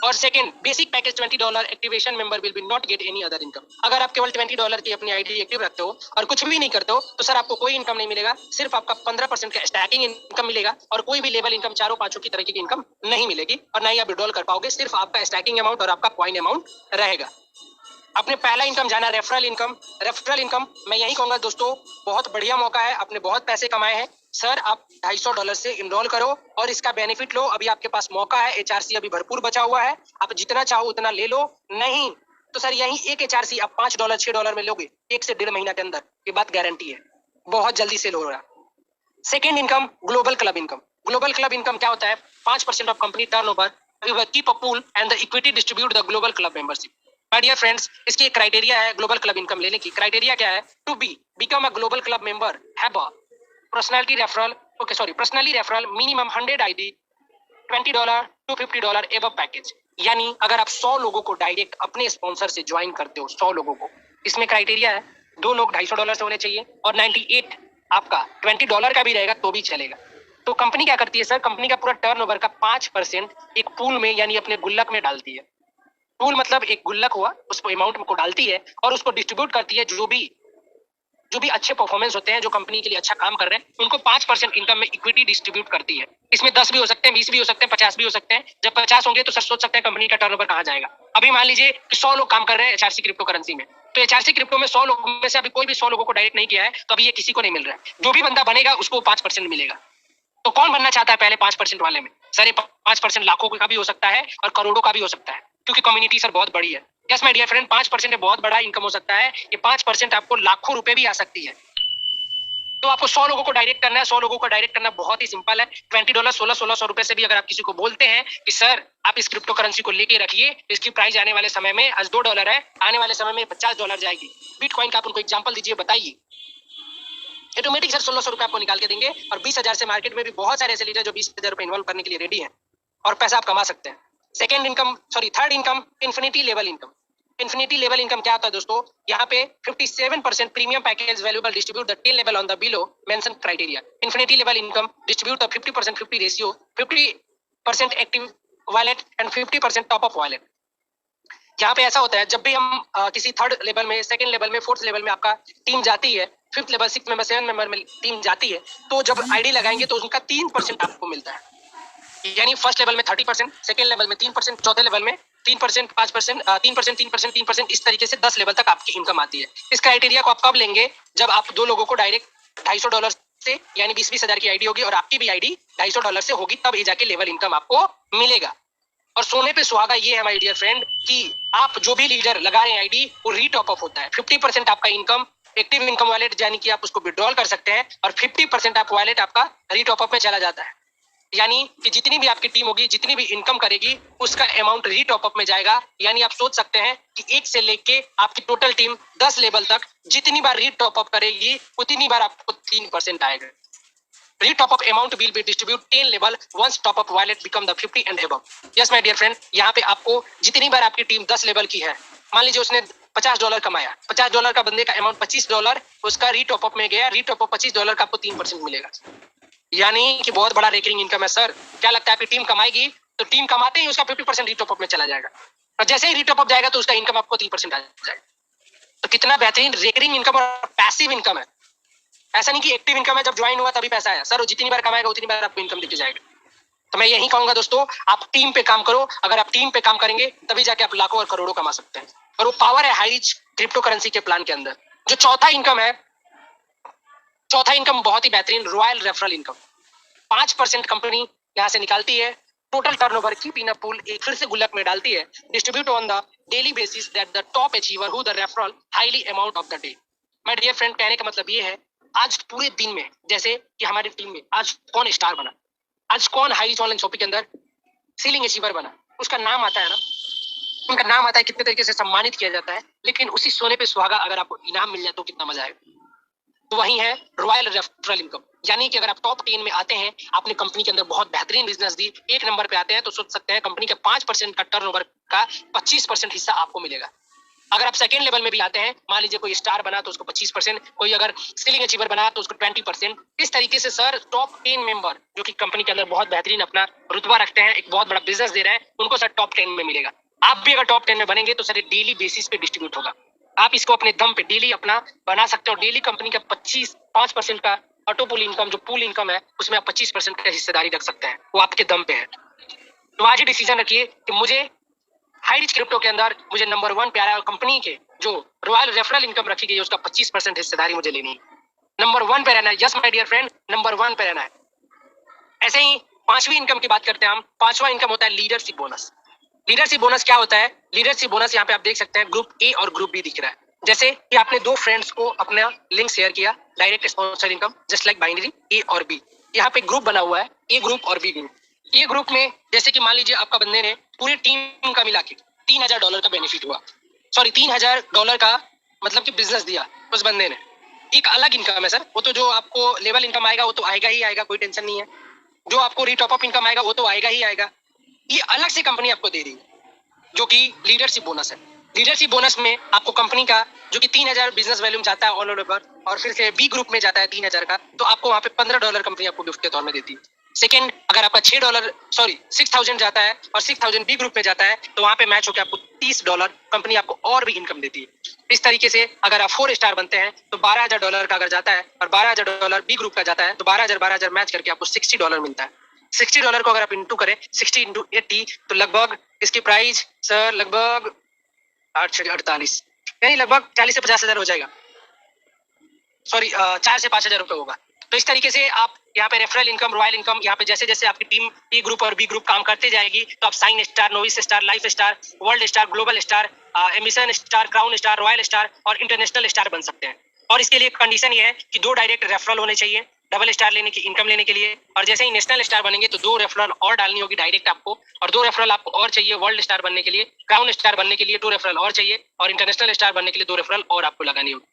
और second, basic package $20 activation member will be not get any other income. अगर आप केवल $20 की अपनी आईडी एक्टिव रखते हो और कुछ भी नहीं करते हो तो सर आपको कोई इनकम नहीं मिलेगा, सिर्फ आपका 15% का स्टैकिंग इनकम मिलेगा और कोई भी लेवल इनकम चारों पांचों की तरीके की इनकम नहीं मिलेगी और ना ही आप विड्रॉल कर पाओगे, सिर्फ आपका स्टैकिंग अमाउंट और आपका कॉइन अमाउंट रहेगा। आपने पहला इनकम जाना रेफरल इनकम। रेफरल इनकम मैं यही कहूंगा दोस्तों, बहुत बढ़िया मौका है, आपने बहुत पैसे कमाए हैं, सर आप $250 से इनरोल करो और इसका बेनिफिट लो। अभी आपके पास मौका है, एचआरसी अभी भरपूर बचा हुआ है, आप जितना चाहो उतना ले लो, नहीं तो सर यही एक एचआरसी आप $5 $6 में लोगे 1 से 1.5 महीना के अंदर, ये बात गारंटी है, बहुत जल्दी सेल हो रहा। Second income global club income. Global club income क्या होता है? 5% of company turnover, keep a pool and the equity distribute the global club membership. My dear friends, इसकी एक क्राइटेरिया है ग्लोबल क्लब इनकम लेने की। क्राइटेरिया क्या है? To be become a global club member have a personality referral minimum 100 ID $20 to $50 above package. यानी अगर आप 100 लोगों को डायरेक्ट अपने स्पॉन्सर से ज्वाइन करते हो, 100 लोगों को, इसमें क्राइटेरिया है 2 लोग $250 से होने चाहिए और 98 आपका $20 का भी रहेगा तो भी चलेगा। तो कंपनी क्या करती है सर? कंपनी का पूरा टर्नओवर का 5% एक पूल में यानी अपने गुल्लक में डालती है। पूल मतलब एक गुल्लक हुआ, उस अमाउंट को डालती है और उसको डिस्ट्रीब्यूट करती है। जो भी अच्छे परफॉर्मेंस होते हैं, जो कंपनी के लिए अच्छा काम कर रहे हैं, उनको 5% इनकम में इक्विटी डिस्ट्रीब्यूट करती है। इसमें 10 भी हो सकते हैं, 20 भी हो सकते हैं, 50 भी हो सकते हैं। जब 50 होंगे तो सर सोच सकते हैं कंपनी का टर्नओवर कहाँ जाएगा। अभी मान लीजिए कि 100 लोग काम कर रहे हैं एचआरसी क्रिप्टो करेंसी में, तो एचआरसी क्रिप्टो में 100 लोगों में से अभी कोई भी 100 लोगों को डायरेक्ट नहीं किया है, तो अभी ये किसी को नहीं मिल रहा है। जो भी बंदा बनेगा उसको 5% मिलेगा। तो कौन बनना चाहता है पहले 5% वाले में? सर ये 5% लाखों का भी हो सकता है और करोड़ों का भी हो सकता है, क्योंकि कम्युनिटी सर बहुत बड़ी है। यस माय डियर फ्रेंड, 5% में बहुत बड़ा इनकम हो सकता है। ये 5% आपको लाखों रुपए भी आ सकती है। तो आपको 100 लोगों को डायरेक्ट करना है। 100 लोगों को डायरेक्ट करना बहुत ही सिंपल है। $20 1600 रुपए से भी अगर आप किसी को बोलते हैं कि सर आप इस क्रिप्टो करेंसी को लेके रखिए, इसकी प्राइस आने वाले समय में आज $2 है, आने वाले समय में $50 जाएगी। बिटकॉइन का आप उनको एग्जांपल दीजिए, बताइए, ऑटोमेटिक सर 1600 रुपए आपको निकाल के देंगे। और 20,000 से मार्केट में भी बहुत सारे ऐसे लीडर जो 20,000 रुपए इन्वॉल्व करने के लिए रेडी हैं और पैसा आप कमा सकते हैं। Third income infinity level income. Infinity level income क्या होता है दोस्तों? यहाँ पे 57% premium package valuable distribute the 10 level on the below mention criteria. Infinity level income distribute the 50% 50 ratio, 50% active wallet and 50% top up wallet. यहाँ पे ऐसा होता है जब भी हम किसी थर्ड लेवल में, सेकंड लेवल में, फोर्थ लेवल में आपका टीम जाती है, 5th level, 6th member, 7th member में टीम जाती है, तो जब आईडी लगाएंगे तो उनका 3% आपको मिलता है। यानी फर्स्ट लेवल में 30%, सेकंड लेवल में 3%, चौथे लेवल में 3%, 5%, 3%, 3%, 3%, इस तरीके से 10 लेवल तक आपकी इनकम आती है। इस क्राइटेरिया को आप कब लेंगे? जब आप 2 लोगों को डायरेक्ट $250 से यानी 20-20 हजार की आईडी होगी और आपकी भी आईडी $250 से होगी, तब ये जाके लेवल इनकम आपको मिलेगा। और सोने पे सुहागा ये है माय डियर फ्रेंड कि आप जो भी लीडर लगा रहे हैं आईडी, वो रीटॉप अप होता है। 50% आपका इनकम एक्टिव इनकम वॉलेट यानी कि आप उसको विड्रॉल कर सकते हैं और 50% आप वॉलेट आपका रीटॉप अप में चला जाता है। यानी कि जितनी भी आपकी टीम होगी, जितनी भी इनकम करेगी, उसका अमाउंट रीटॉप अप में जाएगा। यानी आप सोच सकते हैं कि 1 से लेके आपकी टोटल टीम 10 लेवल तक जितनी बार रीटॉप अप करेगी उतनी बार आपको 3% आएगा। Re-top up amount will be distribute 10 level once top up wallet become the 50 and above. Yes my dear friend, यहाँ पे आपको जितनी बार आपकी टीम 10 लेवल की है, मान लीजिए उसने $50 कमाया, $50 का बंदे का अमाउंट $25 उसका रीटॉप अप में गया, रीटॉप अप $25 का आपको 3% मिलेगा। यानी कि बहुत बड़ा रेकरिंग इनकम है सर। क्या लगता है आपकी टीम कमाएगी? तो टीम कमाते ही उसका 50% रीटॉप अप में चला जाएगा। और जैसे ही रीटॉप अप जाएगा तो उसका इनकम आपको 3% आ जाएगा। तो कितना बेहतरीन रेकरिंग इनकम और पैसिव इनकम है। ऐसा नहीं कि एक्टिव इनकम है जब ज्वाइन हुआ तभी पैसा है सर, वो जितनी बार कमाएगा उतनी बार आपको इनकम दिख जाएगा। तो मैं यही कहूंगा दोस्तों, आप टीम पे काम करो। अगर आप टीम पे काम करेंगे तभी जाके आप लाखों और करोड़ों कमा सकते हैं। और वो पावर है हाईरिच क्रिप्टो करेंसी के प्लान के अंदर। जो चौथा इनकम है, चौथा इनकम बहुत ही बेहतरीन, रॉयल रेफरल इनकम। 5% कंपनी यहाँ से निकालती है, टोटल टर्नओवर की पीना पूल एक फिर से गुल्लक में डालती है, distribute on the daily basis that the top achiever who the referral highly amount of the day. My dear friend, कहने का मतलब ये है, आज पूरे दिन में जैसे कि हमारी टीम में आज कौन स्टार बना, आज कौन हाईली ऑनलाइन शॉपिंग के अंदर सीलिंग अचीवर बना, उसका नाम आता है ना, उनका नाम आता है, कितने तरीके से सम्मानित किया जाता है। लेकिन उसी सोने पे सुहागा अगर आपको इनाम मिल जाए तो कितना मजा आएगा। तो वही है रॉयल रेफरल इनकम। यानी कि अगर आप टॉप 10 में आते हैं, आपने कंपनी के अंदर बहुत बेहतरीन बिजनेस दी, एक नंबर पे आते हैं, तो सोच सकते हैं कंपनी के 5% का टर्नओवर का 25% हिस्सा आपको मिलेगा। अगर आप सेकंड लेवल में भी आते हैं, मान लीजिए कोई स्टार बना तो उसको 25%, कोई अगर सीलिंग अचीवर बना तो उसको 20%। इस तरीके से सर टॉप 10 मेंबर जो कि कंपनी के अंदर बहुत बेहतरीन अपना रुतबा रखते हैं, एक बहुत बड़ा बिजनेस दे रहे हैं, उनको सर टॉप 10 में मिलेगा। आप भी अगर टॉप 10 में बनेंगे तो सर डेली बेसिस पे डिस्ट्रीब्यूट होगा। आप इसको अपने दम पे डेली अपना बना सकते हो। डेली कंपनी का 5% का ऑटो पूल इनकम, जो पूल इनकम है, उसमें आप 25% का हिस्सेदारी रख सकते हैं, वो आपके दम पे है। तो आज ही डिसीजन रखिए कि मुझे हाईरिच क्रिप्टो के अंदर मुझे नंबर 1 पे आ रहा है, और कंपनी के जो रॉयल रेफरल इनकम रखी गई है उसका 25% हिस्सेदारी मुझे लेनी है। नंबर 1 पे रहना है। Yes my dear friend, number 1 पे रहना है। ऐसे ही पांचवी इनकम की बात करते हैं हम। पांचवा इनकम होता है लीडरशिप बोनस। लीडरशिप बोनस क्या होता है? लीडरशिप बोनस यहाँ पे आप देख सकते हैं, ग्रुप ए और ग्रुप बी दिख रहा है। जैसे कि आपने 2 फ्रेंड्स को अपना लिंक शेयर किया, direct sponsor income, just like binary A और बी। यहाँ पे ग्रुप बना हुआ है, ए ग्रुप और बी ग्रुप। ए ग्रुप में जैसे कि मान लीजिए आपका बंदे ने पूरी टीम का मिला के $3000 का बेनिफिट हुआ, सॉरी $3000 का मतलब कि बिजनेस दिया उस बंदे ने। एक अलग इनकम है सर, वो तो जो आपको लेवल इनकम आएगा वो तो आएगा ही आएगा, कोई टेंशन नहीं है। जो आपको रीटॉप अप इनकम आएगा वो तो आएगा ही आएगा। ये अलग से कंपनी आपको दे रही है जो कि लीडरशिप बोनस है। लीडरशिप बोनस में आपको कंपनी का जो कि 3000 बिजनेस वैल्यूम जाता है ऑल ओवर, और फिर से बी ग्रुप में जाता है 3000 का, तो आपको वहाँ पे $15 कंपनी आपको गिफ्ट के तौर में देती है। सेकेंड, अगर आपका $6000 जाता है और 6000 बी ग्रुप में जाता है, तो वहाँ पे मैच होकर आपको $30 कंपनी आपको और भी इनकम देती है। इस तरीके से अगर आप 4 स्टार बनते हैं तो $12000 का अगर जाता है और $12000 बी ग्रुप का जाता है, तो 12000 मैच करके आपको $60 मिलता है। $60 को अगर आप इंटू करें 60 इंटू 80, तो लगभग इसकी प्राइस सर लगभग 848, यानी लगभग 40 से 50 हजार हो जाएगा। सॉरी 4 से 5 हजार रुपए होगा। तो इस तरीके से आप यहाँ पे रेफरल इनकम, रॉयल इनकम, यहाँ पे जैसे जैसे आपकी टीम ई ग्रुप और बी ग्रुप काम करते जाएगी, तो आप sign star, novice star, life star, world star, global star, emission star, crown star, royal star और इंटरनेशनल स्टार बन सकते हैं। और इसके लिए कंडीशन ये है कि 2 डायरेक्ट रेफरल होने चाहिए डबल स्टार लेने की, इनकम लेने के लिए। और जैसे ही नेशनल स्टार बनेंगे तो 2 रेफरल और डालनी होगी डायरेक्ट आपको, और 2 रेफरल आपको और चाहिए वर्ल्ड स्टार बनने के लिए। क्राउन स्टार बनने के लिए 2 रेफरल और चाहिए, और इंटरनेशनल स्टार बनने के लिए 2 रेफरल और आपको लगानी होगी।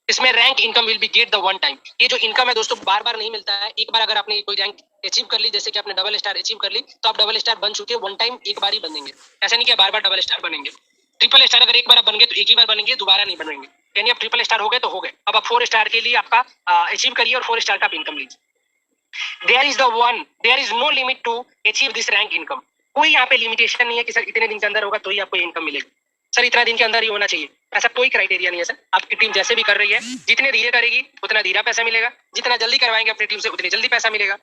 इसमें rank income will be get the one time. ये जो इनकम है दोस्तों बार बार नहीं मिलता है। एक बार अगर आपने कोई रैंक अचीव कर ली, जैसे कि आपने डबल स्टार अचीव कर ली, तो आप डबल स्टार बन चुके, वन टाइम एक बार ही बनेंगे। ऐसा नहीं कि बार बार डबल स्टार बनेंगे। ट्रिपल स्टार अगर एक बार आप बन गए तो एक ही बार बनेंगे, दोबारा नहीं बनेंगे। यानी आप ट्रिपल स्टार हो गए तो हो गए। अब आप 4 स्टार के लिए आपका अचीव करिए और 4 स्टार का आप इनकम लीजिए। there is no limit to achieve this rank income। कोई यहाँ पे लिमिटेशन नहीं है कि सर इतने दिन के अंदर होगा तो ही आपको इनकम मिलेगी, सर इतना दिन के अंदर ही होना चाहिए, ऐसा कोई क्राइटेरिया नहीं है सर। आपकी टीम जैसे भी कर रही है, जितने धीरे करेगी उतना धीरा पैसा मिलेगा, जितना जल्दी करवाएंगे अपनी टीम से उतनी जल्दी पैसा मिलेगा।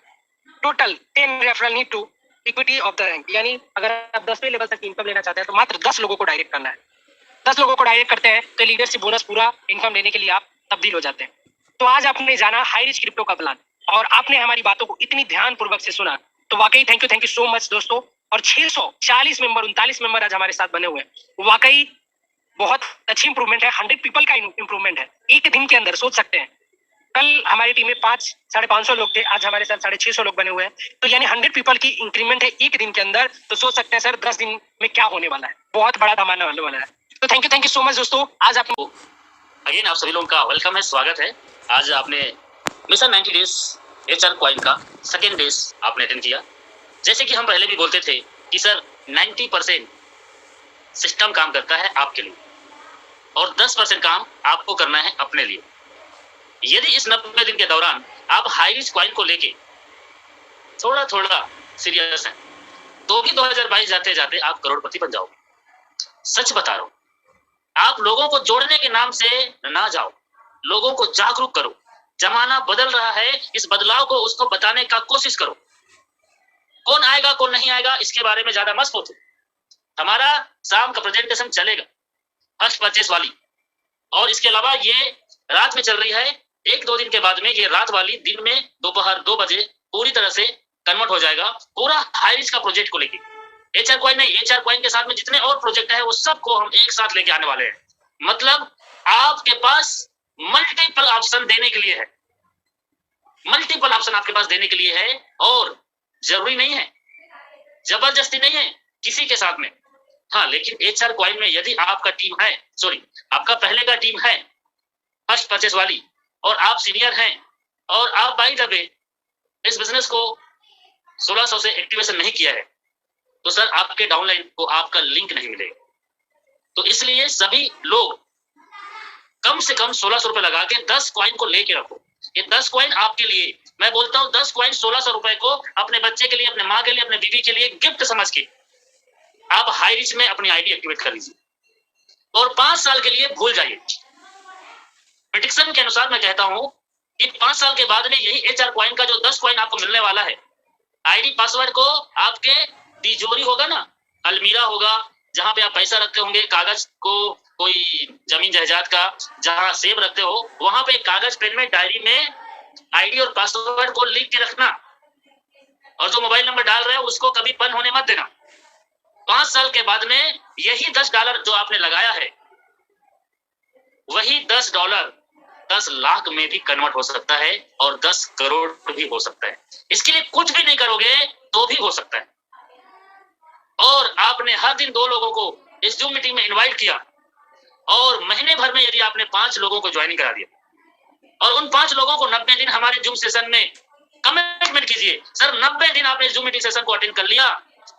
Total 10 referral need to equity of the rank. यानी अगर आप 10वें लेवल तक इनकम लेना चाहते हैं तो मात्र 10 लोगों को डायरेक्ट करना है। 10 लोगों को डायरेक्ट करते हैं तो लीडरशिप बोनस पूरा इनकम लेने के लिए आप तब्दील हो जाते हैं। तो आज आपने जाना हाईरिच क्रिप्टो का प्लान, और आपने हमारी बातों को इतनी ध्यानपूर्वक से सुना, तो वाकई थैंक यू सो मच दोस्तों। और 640 मेंबर, 39 मेंबर आज हमारे साथ बने हुए हैं, वाकई बहुत अच्छी इंप्रूवमेंट है। 100 पीपल का इंप्रूवमेंट है एक दिन के अंदर। सोच सकते हैं कल हमारी टीम में 500-550 लोग थे, आज हमारे साथ 650 लोग बने हुए हैं। तो यानी 100 पीपल की इंक्रीमेंट है एक दिन के अंदर। तो सोच सकते हैं सर 10 दिन में क्या होने वाला है, बहुत बड़ा धमाना होने वाला है। तो थैंक यू सो मच दोस्तों। आज आप अगेन आप सभी लोगों का वेलकम है, स्वागत है। आज आपने मिशन 90 डेज एचआर कॉइन का सेकेंड डेज आपने अटेंड किया। जैसे कि हम पहले भी बोलते थे कि सर 90% सिस्टम काम करता है आपके लिए और 10% काम आपको करना है अपने लिए। यदि इस 90 दिन के दौरान आप हाईरिच कॉइन को लेके थोड़ा सीरियस हैं, तो भी 2022 जाते जाते आप करोड़पति बन जाओगे। सच बता रहा हूं, आप लोगों को जोड़ने के नाम से ना जाओ, लोगों को जागरूक करो। जमाना बदल रहा है, इस बदलाव को उसको बताने का कोशिश करो। कौन आएगा कौन नहीं आएगा इसके बारे में ज्यादा मत सोचो। हमारा शाम का प्रेजेंटेशन चलेगा फर्स्ट परचेस वाली, और इसके अलावा ये रात में चल रही है। 1-2 दिन के बाद में ये रात वाली दिन में दोपहर 2 बजे पूरी तरह से कन्वर्ट हो जाएगा, पूरा हाई रिस्क का प्रोजेक्ट को लेके। HR कॉइन नहीं, HR कॉइन के साथ में जितने और प्रोजेक्ट है वो सबको हम एक साथ लेके आने वाले हैं। मतलब आपके पास मल्टीपल ऑप्शन देने के लिए है, मल्टीपल ऑप्शन आपके पास देने के लिए है, और जरूरी नहीं है, जबरदस्ती नहीं है किसी के साथ में। हाँ, लेकिन HR कॉइन में यदि आपका टीम है, सॉरी आपका पहले का टीम है फर्स्ट परचेस वाली, और आप सीनियर हैं, और आप बाय द वे इस बिजनेस को 1600 से एक्टिवेशन नहीं किया है, तो सर आपके डाउनलाइन को आपका लिंक नहीं मिलेगा। तो इसलिए सभी लोग कम से कम 1600 रुपए लगा के 10 कॉइन को लेके रखो। ये 10 कॉइन आपके लिए, मैं बोलता हूं 10 कॉइन 1600 रुपए को अपने बच्चे के लिए, अपने माँ के लिए, अपने बीवी के लिए गिफ्ट समझ के आप हाई रिच में अपनी आईडी एक्टिवेट कर लीजिए, और 5 साल के लिए भूल जाइए। प्रेडिक्शन के अनुसार मैं कहता हूं कि 5 साल के बाद में यही HR कॉइन का जो 10 कॉइन आपको मिलने वाला है, आईडी पासवर्ड को आपके तिजोरी होगा ना, अलमीरा होगा, जहां पे आप पैसा रखते होंगे, कागज को, कोई जमीन जायदाद का जहां सेब रखते हो, वहां पे कागज पेन में डायरी में आईडी और पासवर्ड को लिख के रखना, और जो मोबाइल नंबर डाल रहे हो उसको कभी बंद होने मत देना। 5 साल के बाद में यही $10 जो आपने लगाया है, वही $10 10 लाख में भी कन्वर्ट हो सकता है, और 10 करोड़ भी हो सकता है। इसके लिए कुछ भी नहीं करोगे तो भी हो सकता है। और आपने हर दिन 2 लोगों को इस जूम मीटिंग में इनवाइट किया, और महीने भर में यदि आपने 5 लोगों को ज्वाइनिंग करा दिया, और उन 5 लोगों को 90 दिन हमारे जूम सेशन में कमिटमेंट कीजिए। सर 90 दिन आपने जूम मीटिंग सेशन को अटेंड कर लिया,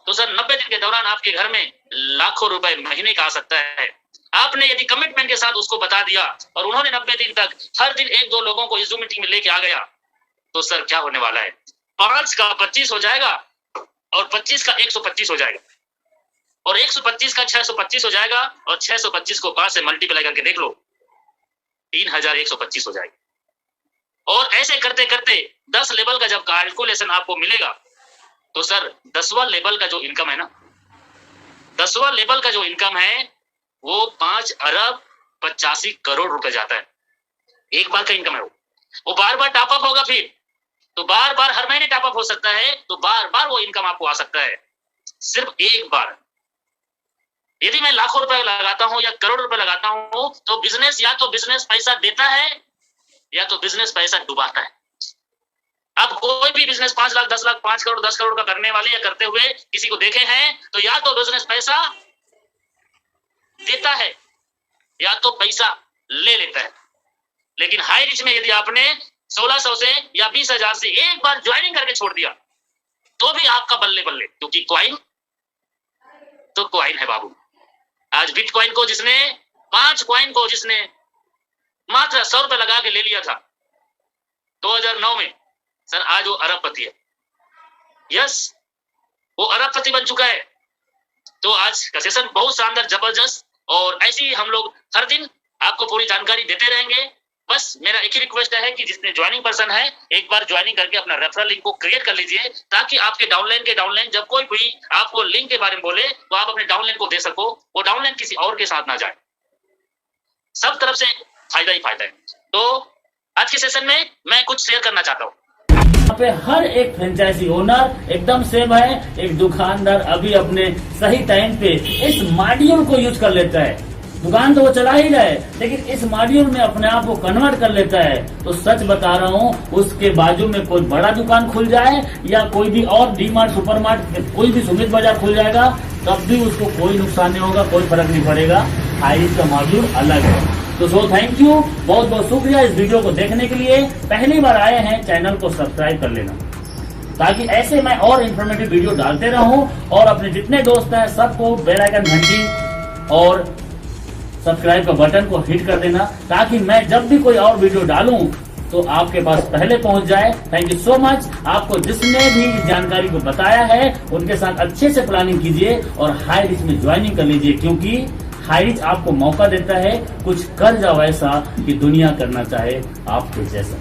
तो सर 90 दिन के दौरान आपके घर में लाखों रुपए महीने का आ सकता है। आपने यदि कमिटमेंट के साथ उसको बता दिया, और उन्होंने 90 दिन तक हर दिन 1-2 लोगों को इस जूम मीटिंग में लेके आ गया, तो सर क्या होने वाला है, 5 का 25 हो जाएगा, और 25 का 125 हो जाएगा, और 125 का 625 हो जाएगा, और 625 को 5 से मल्टीप्लाई करके देख लो, 3125 हो जाएगा। और ऐसे करते करते 10 लेवल का जब कैलकुलेशन आपको मिलेगा, तो सर 10वां लेवल का जो इनकम है ना, 10वां लेवल का जो इनकम है वो 5 अरब 85 करोड़ रुपए जाता है। एक बार का इनकम है वो बार बार टॉपअप होगा, फिर तो बार बार हर महीने टॉपअप हो सकता है, तो बार बार वो इनकम आपको आ सकता है। सिर्फ एक बार यदि मैं लाखों रुपए लगाता हूं या करोड़ रुपए लगाता हूं, तो बिजनेस या तो बिजनेस पैसा देता है, या तो बिजनेस पैसा डुबाता है। अब कोई भी बिजनेस 5 लाख 10 लाख 5 करोड़ 10 करोड़ का करने वाले या करते हुए किसी को देखे हैं, तो या तो बिजनेस पैसा देता है, या तो पैसा ले लेता है। लेकिन हाई रिच में यदि आपने 1600 से या 20,000 से एक बार ज्वाइनिंग करके छोड़ दिया, तो भी आपका बल्ले बल्ले, क्योंकि कॉइन तो कॉइन है बाबू। आज बिटकॉइन को जिसने 5 कॉइन को जिसने मात्र 100 रुपए लगा के ले लिया था 2009 में, सर आज वो अरबपति है। यस, वो अरबपति बन चुका है। तो आज का सेशन बहुत शानदार, जबरदस्त, और ऐसे ही हम लोग हर दिन आपको पूरी जानकारी देते रहेंगे। बस मेरा एक ही रिक्वेस्ट है कि जितने ज्वाइनिंग पर्सन है, एक बार ज्वाइनिंग करके अपना रेफरल लिंक को क्रिएट कर लीजिए, ताकि आपके डाउनलाइन जब कोई भी आपको लिंक के बारे में बोले, तो आप अपने डाउनलाइन को दे सको, वो डाउनलाइन किसी और के साथ ना जाए। सब तरफ से फायदा ही फायदा है। तो आज के सेशन में मैं कुछ शेयर करना चाहता हूँ। यहाँ पे हर एक फ्रेंचाइजी ओनर एकदम सेम है। एक दुकानदार अभी अपने सही टाइम पे इस मॉड्यूल को यूज कर लेता है। दुकान तो वो चला ही रहा है, लेकिन इस मॉड्यूल में अपने आप को कन्वर्ट कर लेता है। तो सच बता रहा हूँ, उसके बाजू में कोई बड़ा दुकान खुल जाए या कोई भी और डी-मार्ट, सुपर मार्ट, कोई भी सुमित बाजार खुल जाएगा, तब भी उसको कोई नुकसान नहीं होगा, कोई फर्क नहीं पड़ेगा। हाई का मॉड्यूल अलग है। तो थैंक यू, बहुत बहुत शुक्रिया इस वीडियो को देखने के लिए। पहली बार आए हैं, चैनल को सब्सक्राइब कर लेना, ताकि ऐसे मैं और इन्फॉर्मेटिव वीडियो डालते रहूं, और अपने जितने दोस्त हैं सबको बेल आइकन घंटी और सब्सक्राइब का बटन को हिट कर देना, ताकि मैं जब भी कोई और वीडियो डालूं तो आपके पास पहले पहुंच जाए। Thank you so much. आपको जिसने भी इस जानकारी को बताया है उनके साथ अच्छे से प्लानिंग कीजिए और हाई रिस्क में ज्वाइनिंग कर लीजिए, क्योंकि हाई रिस्क आपको मौका देता है कुछ कर जाओ ऐसा कि दुनिया करना चाहे आपके जैसा।